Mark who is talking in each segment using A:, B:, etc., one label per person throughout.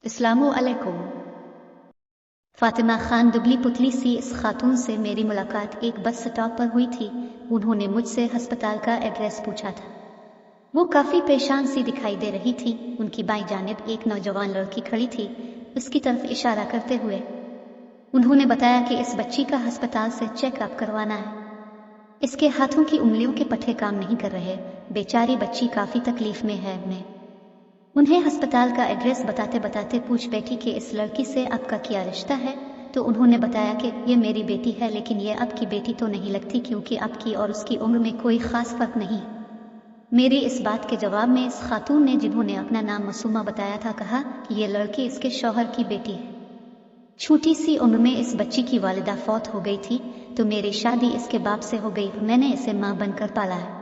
A: अस्सलामु अलैकुम। फातिमा खान दुबली पुतली सी इस खातून से मेरी मुलाकात एक बस स्टॉप पर हुई थी। उन्होंने मुझसे अस्पताल का एड्रेस पूछा था। वो काफी परेशान सी दिखाई दे रही थी। उनकी बाईं जानिब एक नौजवान लड़की खड़ी थी, उसकी तरफ इशारा करते हुए। उन्होंने बताया कि इस बच्ची का अस्पताल से चेकअप करवाना है। इसके हाथों की उंगलियों के पट्टे काम नहीं कर रहे। बेचारी बच्ची काफी तकलीफ में है। मैं उन्हें अस्पताल का एड्रेस बताते बताते पूछ बैठी कि इस लड़की से आपका क्या रिश्ता है। तो उन्होंने बताया कि ये मेरी बेटी है, लेकिन ये आपकी बेटी तो नहीं लगती क्योंकि आपकी और उसकी उम्र में कोई खास फर्क नहीं है। मेरी इस बात के जवाब में इस खातून ने, जिन्होंने अपना नाम मासूमा बताया था, कहा कि ये लड़की इसके शौहर की बेटी है। छोटी सी उम्र में इस बच्ची की वालिदा फौत हो गई थी, तो मेरी शादी इसके बाप से हो गई। मैंने इसे माँ बनकर पाला है।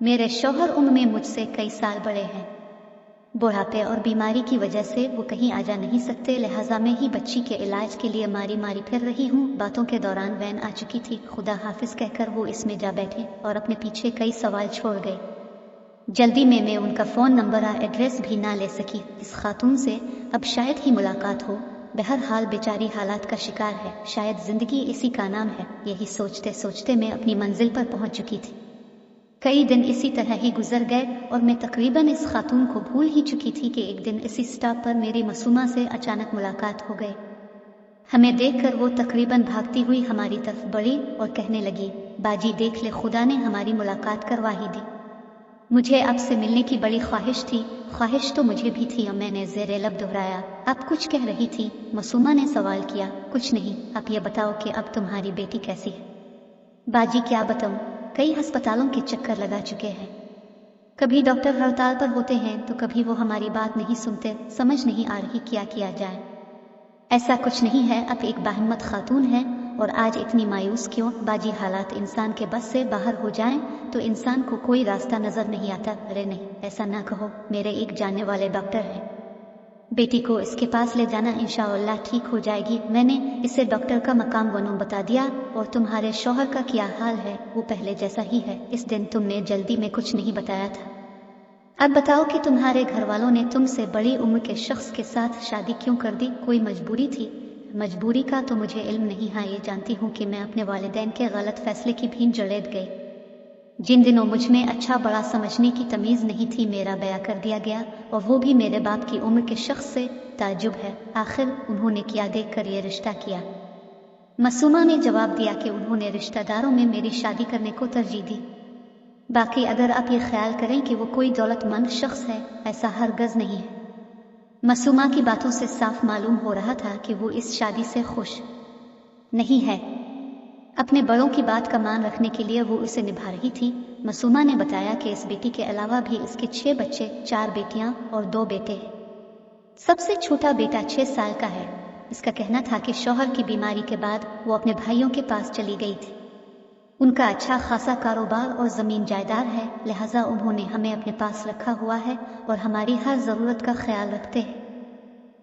A: मेरे शौहर उम्र में मुझसे कई साल बड़े हैं। बुढ़ापे और बीमारी की वजह से वो कहीं आ जा नहीं सकते, लिहाजा मैं ही बच्ची के इलाज के लिए मारी मारी फिर रही हूँ। बातों के दौरान वैन आ चुकी थी। खुदा हाफिज कहकर वो इसमें जा बैठे और अपने पीछे कई सवाल छोड़ गए। जल्दी में मैं उनका फ़ोन नंबर और एड्रेस भी ना ले सकी। इस खातून से अब शायद ही मुलाकात हो। बहरहाल बेचारी हालात का शिकार है, शायद जिंदगी इसी का नाम है। यही सोचते सोचते मैं अपनी मंजिल पर पहुंच चुकी थी। कई दिन इसी तरह ही गुजर गए और मैं तकरीबन इस खातून को भूल ही चुकी थी कि एक दिन इसी स्टॉप पर मेरी मासूमा से अचानक मुलाकात हो गई। हमें देखकर वो तकरीबन भागती हुई हमारी तरफ बढ़ी और कहने लगी, बाजी देख ले, खुदा ने हमारी मुलाकात करवा ही दी। मुझे आपसे मिलने की बड़ी ख्वाहिश थी। ख्वाहिश तो मुझे भी थी। मैंने ज़ेरे लब दोहराया। आप कुछ कह रही थी? मासूमा ने सवाल किया। कुछ नहीं, आप ये बताओ कि अब तुम्हारी बेटी कैसी है। बाजी क्या बताऊं, कई अस्पतालों के चक्कर लगा चुके हैं। कभी डॉक्टर हड़ताल पर होते हैं तो कभी वो हमारी बात नहीं सुनते। समझ नहीं आ रही क्या किया जाए। ऐसा कुछ नहीं है, आप एक बाहिम्मत खातून हैं और आज इतनी मायूस क्यों? बाजी, हालात इंसान के बस से बाहर हो जाएं तो इंसान को कोई रास्ता नजर नहीं आता। अरे नहीं, ऐसा ना कहो। मेरे एक जानने वाले डॉक्टर हैं, बेटी को इसके पास ले जाना, इंशाअल्लाह ठीक हो जाएगी। मैंने इसे डॉक्टर का मकाम वनू बता दिया। और तुम्हारे शौहर का क्या हाल है? वो पहले जैसा ही है। इस दिन तुमने जल्दी में कुछ नहीं बताया था। अब बताओ कि तुम्हारे घर वालों ने तुमसे बड़ी उम्र के शख्स के साथ शादी क्यों कर दी? कोई मजबूरी थी? मजबूरी का तो मुझे इल्म नहीं। हाँ, ये जानती हूँ कि मैं अपने वालिदैन के गलत फैसले की भीन जड़ेद गई। जिन दिनों मुझ में अच्छा बड़ा समझने की तमीज़ नहीं थी, मेरा बयां कर दिया गया, और वो भी मेरे बाप की उम्र के शख्स से। ताज्जुब है, आखिर उन्होंने क्या देखकर ये रिश्ता किया? मासूमा ने जवाब दिया कि उन्होंने रिश्तेदारों में मेरी शादी करने को तरजीह दी। बाकी अगर आप ये ख्याल करें कि वो कोई दौलतमंद शख्स है, ऐसा हरगज़ नहीं है। मासूमा की बातों से साफ मालूम हो रहा था कि वो इस शादी से खुश नहीं है। अपने बड़ों की बात का मान रखने के लिए वो उसे निभा रही थी। मासूमा ने बताया कि इस बेटी के अलावा भी इसके 6 बच्चे, 4 बेटियां और 2 बेटे हैं। सबसे छोटा बेटा 6 साल का है। इसका कहना था कि शौहर की बीमारी के बाद वो अपने भाइयों के पास चली गई थी। उनका अच्छा खासा कारोबार और ज़मीन जायदाद है, लिहाजा उन्होंने हमें अपने पास रखा हुआ है और हमारी हर ज़रूरत का ख्याल रखते हैं।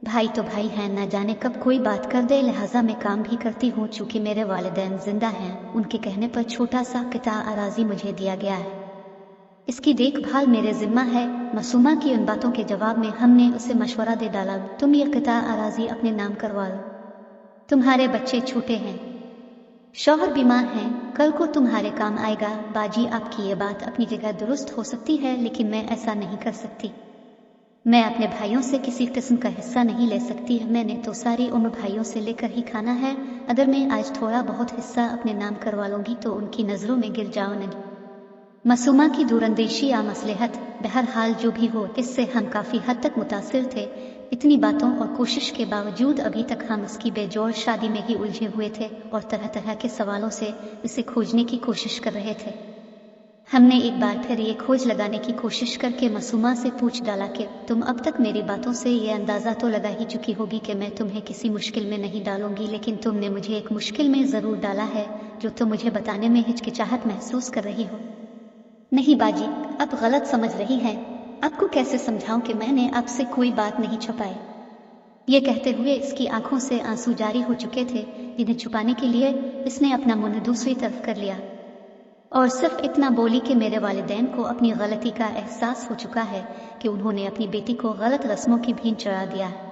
A: भाई तो भाई हैं, न जाने कब कोई बात कर दे, लिहाजा मैं काम भी करती हूँ। चूँकि मेरे वालिदैन जिंदा हैं, उनके कहने पर छोटा सा किता अराजी मुझे दिया गया है। इसकी देखभाल मेरे जिम्मा है। मासूमा की उन बातों के जवाब में हमने उसे मशवरा दे डाला, तुम ये किता अराजी अपने नाम करवा लो। तुम्हारे बच्चे छोटे हैं, शौहर बीमार हैं, कल को तुम्हारे काम आएगा। बाजी, आपकी ये बात अपनी जगह दुरुस्त हो सकती है, लेकिन मैं ऐसा नहीं कर सकती। मैं अपने भाइयों से किसी किस्म का हिस्सा नहीं ले सकती। मैंने तो सारी उम्र भाइयों से लेकर ही खाना है। अगर मैं आज थोड़ा बहुत हिस्सा अपने नाम करवा लूंगी तो उनकी नजरों में गिर जाऊंगी। मासूमा की दूरंदेशी या मसलहत, बहरहाल जो भी हो, इससे हम काफी हद तक मुतासिर थे। इतनी बातों और कोशिश के बावजूद अभी तक हम इसकी बेजोड़ शादी में ही उलझे हुए थे और तरह तरह के सवालों से इसे खोजने की कोशिश कर रहे थे। हमने एक बार फिर ये खोज लगाने की कोशिश करके मासूमा से पूछ डाला कि तुम अब तक मेरी बातों से ये अंदाज़ा तो लगा ही चुकी होगी कि मैं तुम्हें किसी मुश्किल में नहीं डालूंगी, लेकिन तुमने मुझे एक मुश्किल में ज़रूर डाला है जो तुम मुझे बताने में हिचकिचाहट महसूस कर रही हो। नहीं बाजी, आप गलत समझ रही हैं। आपको कैसे समझाऊं कि मैंने आपसे कोई बात नहीं छुपाई। ये कहते हुए इसकी आंखों से आंसू जारी हो चुके थे, जिन्हें छुपाने के लिए इसने अपना मुंह दूसरी तरफ कर लिया और सिर्फ इतना बोली कि मेरे वालिदैन को अपनी गलती का एहसास हो चुका है कि उन्होंने अपनी बेटी को गलत रस्मों की भीन चढ़ा दिया है।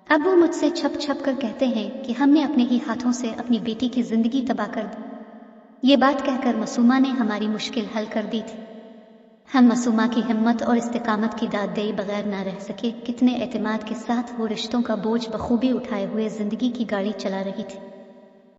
A: اب وہ مجھ سے چھپ چھپ کر کہتے ہیں کہ ہم نے اپنے ہی ہاتھوں سے اپنی بیٹی کی زندگی تباہ کر دی۔ یہ بات کہہ کر معصومہ نے ہماری مشکل حل کر دی تھی۔ ہم معصومہ کی ہمت اور استقامت کی داد دے بغیر نہ رہ سکے۔ کتنے اعتماد کے ساتھ وہ رشتوں کا بوجھ بخوبی اٹھائے ہوئے زندگی کی گاڑی چلا رہی تھی۔